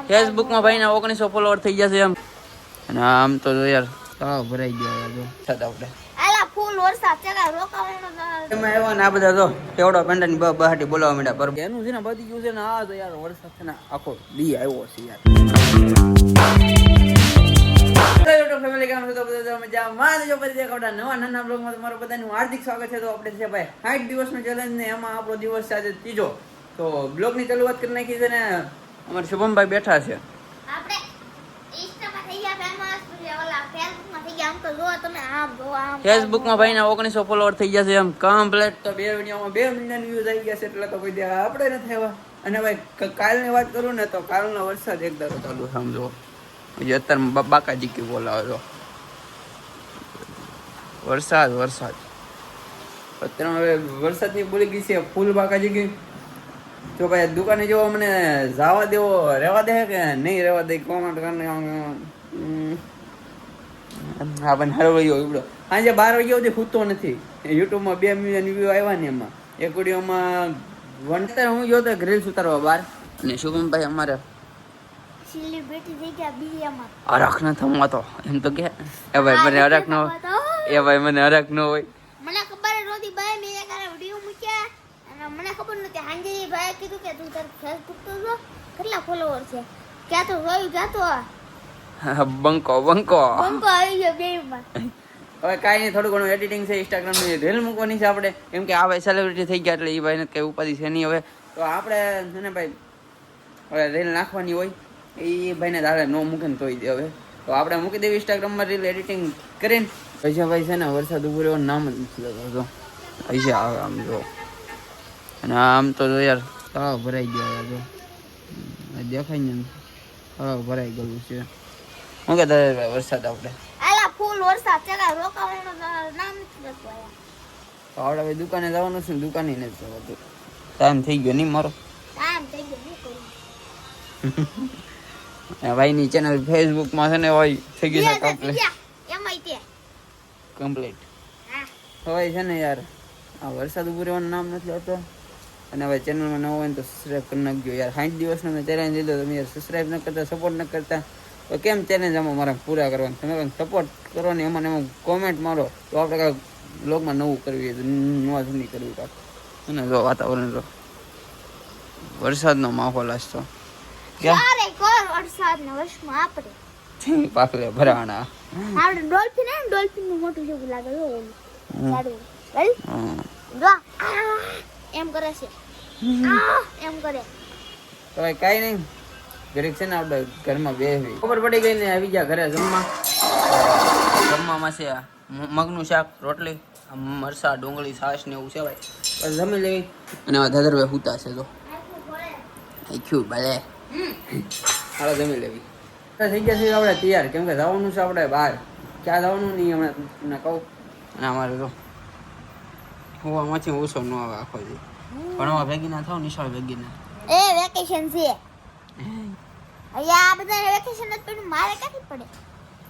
ફેસબુકમાં ભાઈના 1900 ફોલોવર થઈ ગયા છે એમ. અને આમ તો યાર તળાવ ભરાઈ ગયો યાર જો છત આપણે આલા ફૂલ વરસાદ ચલા રોકાવાનો એમાં આવ્યા ને આ બધા જો કેવડો પેંડાની બહાટી બોલાવા માંડ્યા પર એનું છે ને બધી ગયું છે ને આ તો યાર વરસાદ છે ને આખો દી આવ્યો છે યાર. ફેમિલી કામ છે તો બધા મજામાં જો પછી દેખાવડા નવા નાના બ્લોગમાં તમારું બધાનું હાર્દિક સ્વાગત છે. તો આપણે છે ભાઈ 60 દિવસનો ચેલેન્જ ને એમાં આપણો દિવસ આજે ત્રીજો. તો બ્લોગની શરૂઆત કરી નાખી છે ને અમારે શુભમભાઈ બેઠા છે. આપણે ઇન્સ્ટામાં થઈ ગયા ફેમસ ઓલા ફેસબુકમાં થઈ ગયા. આમ તો જો તમે આમ જો આમ ફેસબુકમાં ભાઈના 1900 ફોલોવર થઈ ગયા છે એમ કમ્પ્લીટ. તો બે વિડીયોમાં 2 મિલિયન વ્યૂઝ આવી ગયા છે એટલે તો કોઈ દે આપણે નથી આવ્યા. અને ભાઈ કાલની વાત કરું ને તો કાલનો વરસાદ એક ધારો ચાલુ સમજો. અત્યારે બાકાજી કી બોલાવે તો વરસાદ અત્યારે હવે વરસાદની બોલી ગઈ છે ફૂલ બાકાજી કી. તો ભાઈ દુકાને જેવો મને જવા દેવો રહેવા દે કે નહીં રહેવા દે કોમેન્ટ કરીને. હા પણ હારો રહ્યો એવડો સાંજે 12 વાગ્યા સુધી ખૂટતો નથી. યુટ્યુબમાં 2 મિલિયન વ્યૂ આવ્યા ને એમાં એક વિડીયોમાં હું જોતો રીલ્સ ઉતારવા બહાર. અને શુભમભાઈ અમારે સેલિબ્રિટી થઈ ગયા બીએમાં અરખ ન થમાતો એમ તો કે એ ભાઈ મને અરખ ન એ ભાઈ મને અરખ ન હોય. મને ખબર નહોતી ભાઈ મેં એક વિડિયો મૂક્યા અને મને ખબર નહોતી. હાંજે ભાઈ કીધું કે તું તાર ફેસબુક તો જો કેટલા ફોલોવર છે ક્યાં તો જોયું જાતો બંકો આવી ગયો બેમાં. હવે કાંઈ નહીં થોડું ઘણું એડિટિંગ છે ઇન્સ્ટાગ્રામની રીલ મૂકવાની છે આપણે. કેમ કે આ ભાઈ સેલિબ્રિટી થઈ ગયા એટલે એ ભાઈને કંઈ ઉપાધિ છે નહીં હવે. તો આપણે છે ને ભાઈ હવે રીલ નાખવાની હોય એ ભાઈને દાડે ન મૂકે ને તોય દે હવે. તો આપણે મૂકી દેવી ઇન્સ્ટાગ્રામમાં રીલ એડિટિંગ કરીને. પૈસા ભાઈ છે ને વરસાદ ઉભો રહેવાનું નામ જ નથી લેતો. પૈસા આવે આમ જો અને આમ તો યાર તળાવ ભરાઈ ગયો યાર જો દેખાય ને તળાવ ભરાઈ ગયું છે. શું કે ભાઈ વરસાદ આપણે આલા ફૂલ વરસાદ ચલા રોકાવાનો નામ નથી લેતો. તો આપણે ભાઈ દુકાને જવાનું છે ને દુકાને નથી જવાતું. ટાઈમ થઈ ગયો નહીં મારો. આમ થઈ ગયું શું કરું ભાઈની ચેનલ ફેસબુકમાં છે ને હોય થઈ ગઈ છે કમ્પ્લીટ. હવે છે ને યાર આ વરસાદ ઉભું રહેવાનું નામ નથી લેતો. અને હવે ચેનલમાં નવો હોય તો સબસ્ક્રાઈબ કરી નાખજો યાર. 60 દિવસનો મેં ચેલેન્જ લીધો તમે યાર સબસ્ક્રાઈબ ન કરતા સપોર્ટ ન કરતા તો કેમ ચેલેન્જ આમાં મારે પૂરા કરવાનું. તમે કંઈક સપોર્ટ કરો ને એમાં કોમેન્ટ મારો તો આપણે કાંઈક બ્લોગમાં નવું કરવી નવા જૂની કરવી કાંક. અને જો વાતાવરણ જો વરસાદનો માહોલ আসતો ક્યારે કોર વરસાદ ને વર્ષમાં આપણે પાકલે ભરાણા આપણે ડોલ્ફિન નું મોટું જેવું લાગે છે ઓલું સારું વેલ જો એમ કરે છે એમ કરે. તો ભાઈ કાંઈ નહીં ઘરે છે ને આપણે ઘરમાં બેસવી ખબર પડી ગઈ ને આવી ગયા ઘરે જમવામાં છે મગનું શાક રોટલી મરસા ડુંગળી છાશ ને એવું છે ભાઈ. બસ જમી લેવી અને હવે દાદરભાઈ હુતા છે તો આખ્યું ભલે હાલો જમી લેવી. થઈ ગયા છે આપણે તૈયાર કેમ કે જવાનું છે આપણે બહાર. ક્યાં જવાનું નહીં હમણાં તમને કહું. અને અમારે તો હોવામાંથી ઓછો ન આવે આખો દી ભણવા ભેગી ના થાવ નિશાળ ભેગી ના વેકેશન છે અહીંયા આ બધા વેકેશન જ પડ્યું મારે ક્યાંથી પડે.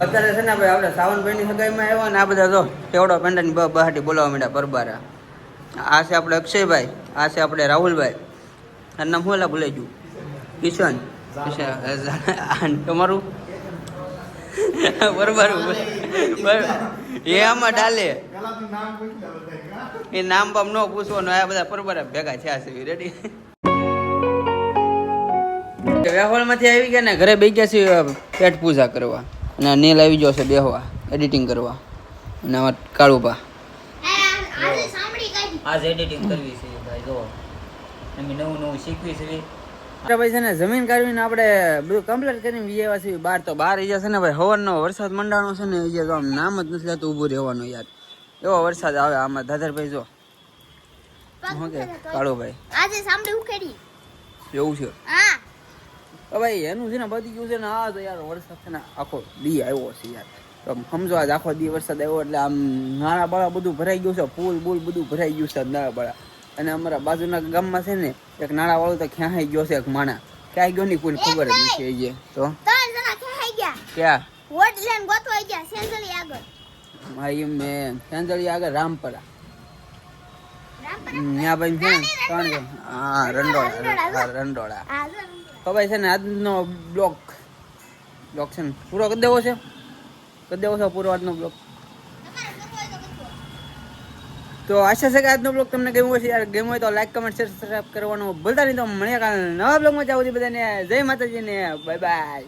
અત્યારે છે ને ભાઈ આપણે સાવનભાઈની સગાઈમાં આવ્યા ને આ બધા જો કેવડો પેંડાની બહાટી બોલાવા માંડ્યા પરબારા. આ છે આપણે અક્ષયભાઈ આ છે આપણે રાહુલભાઈ આ નામ હું એલા ભૂલાઈ ગયું કિશન તમારું બરોબર એ આમાં ડાલે એ નામ બામ ન પૂછવાનું. આ બધા પરબારા ભેગા થયા છે રેડી. વ્યવહારમાંથી આવી ગયા ને ઘરે બેસી ગયા છે પેટ પૂજા કરવા. અને નીલ આવી ગયો છે બેહવા એડિટિંગ કરવા. અને આમાં કાળુભા આજ એડિટિંગ કરવી છે ભાઈ જો અમે નવું શીખવી છે ભાઈ. છે ને જમીન કાઢવીને આપણે બધું કમ્પ્લીટ કરીને વિજયવા છીએ બહાર. તો બહાર અહીંયા છે ને ભાઈ હવરનો વરસાદ મંડાણો છે ને અહીંયા તો આમ નામ જ નથી લેતું ઊભું રહેવાનું યાર. એવો વરસાદ આવે આમાં દાદરભાઈ જો શું કે કાળુભાઈ આજે સાંભળી ઉકેડી એવું છે. હા ભાઈ એનું છે ને બધી ગયું છે ને આ તો યાર વરસાદ છે ને આખો દી આવ્યો છે યાર. તો સમજો આજ આખો દી વરસાદ આવ્યો એટલે આમ નાળા બાળા બધું ભરાઈ ગયું છે. ફૂલ બૂલ બધું ભરાઈ ગયું છે નાળા બાળા. અને અમારા બાજુના ગામમાં છે ને એક નાળા વાળું તો ક્યાં ગયો છે એક માણા ક્યાં ગયો ની કોઈ ખબર જ નથી. તો 3 જણા ક્યાં ગયા ક્યાં વોટ લેન ગોતવાઈ ગયા સેન્જલી આગળ. મારી મેં સેન્જલી આગળ રામપરા ત્યાં ભાઈ છે ને 3 જણ. હા રંડોળા. આ તો તો ભાઈ છે ને આજનો બ્લોગ છે ને પૂરો કરી દેવો છે પૂરો આજનો બ્લોગ. તમારે કરવો હોય તો કરજો. તો આશા છે કે આજનો બ્લોગ તમને ગમ્યો હશે. યાર ગમ્યો હોય તો લાઈક કમેન્ટ શેર સબસ્ક્રાઇબ કરવાનું ભૂલતા નહીં. તો મળીએ કાલે નવા બ્લોગમાં. ત્યાં સુધી બધાને જય માતાજી ને બાય બાય.